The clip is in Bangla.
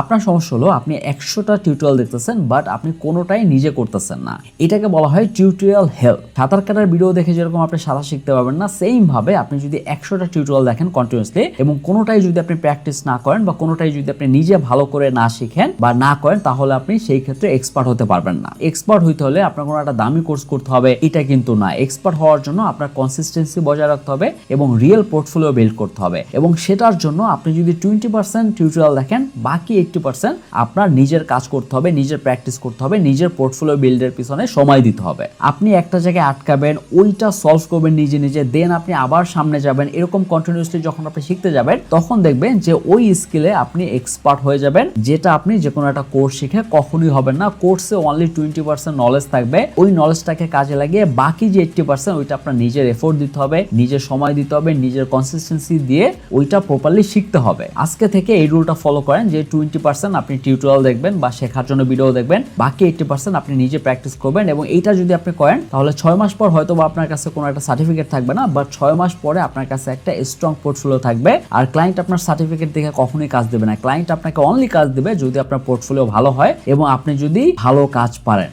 আপনার সমস্যা হলো আপনি 100টা টিউটোরিয়াল দেখতেছেন বাট আপনি কোনোটাই নিজে করতেছেন না। এটাকে বলা হয় টিউটোরিয়াল হেল। সাঁতার কাটার ভিডিও দেখে যেরকম আপনি সাঁতার শিখতে পারবেন না, সেম ভাবে আপনি যদি 100টা টিউটোরিয়াল দেখেন কন্টিনিউয়াসলি এবং কোনোটাই যদি আপনি প্র্যাকটিস না করেন বা কোনোটাই যদি আপনি নিজে ভালো করে না শিখেন বা না করেন, তাহলে আপনি সেই ক্ষেত্রে এক্সপার্ট হতে পারবেন না। এক্সপার্ট হইতে হলে আপনার কোনো একটা দামি কোর্স করতে হবে এটা কিন্তু না। এক্সপার্ট হওয়ার জন্য আপনার কনসিস্টেন্সি বজায় রাখতে হবে এবং রিয়েল পোর্টফোলিও বিল্ড করতে হবে, এবং সেটার জন্য আপনি যদি 20% টিউটোরিয়াল দেখেন, বাকি 80% আপনার নিজের কাজ করতে হবে, নিজের প্র্যাকটিস করতে হবে, নিজের পোর্টফোলিও বিল্ডের পিছনে সময় দিতে হবে। আপনি একটা জায়গায় আটকাবেন, ওইটা সলভ করবেন নিজে নিজে, দেন আপনি আবার সামনে যাবেন। এরকম কন্টিনিউয়াসলি যখন আপনি শিখতে যাবেন, তখন দেখবেন যে ওই স্কিলে আপনি এক্সপার্ট হয়ে যাবেন, যেটা আপনি যে কোনো একটা কোর্স শিখে কখনোই হবেন না। কোর্সে অনলি 20% নলেজ থাকবে, ওই নলেজটাকে কাজে লাগিয়ে বাকি যে 80% ওইটা আপনার নিজের এফোর্ট দিতে হবে, নিজের সময় দিতে হবে, নিজের কনসিস্টেন্সি দিয়ে ওইটা প্রপারলি শিখতে হবে। আজকে থেকে এই রুলটা ফলো করেন যে 20% আপনি টিউটোরিয়াল দেখবেন বা শেখার জন্য ভিডিও দেখবেন, বাকি 80% আপনি নিজে প্র্যাকটিস করবেন। এবং এইটা যদি আপনি করেন, তাহলে 6 মাস পর হয়তো বা আপনার কাছে কোনো একটা সার্টিফিকেট থাকবে না, বাট 6 মাস পরে আপনার কাছে একটা স্ট্রং পোর্টফোলিও থাকবে। আর ক্লায়েন্ট আপনার সার্টিফিকেট দেখে কখনোই কাজ দেবে না। ক্লায়েন্ট আপনাকে অনলি কাজ দেবে যদি আপনার পোর্টফোলিও ভালো হয় এবং আপনি যদি ভালো কাজ পারেন।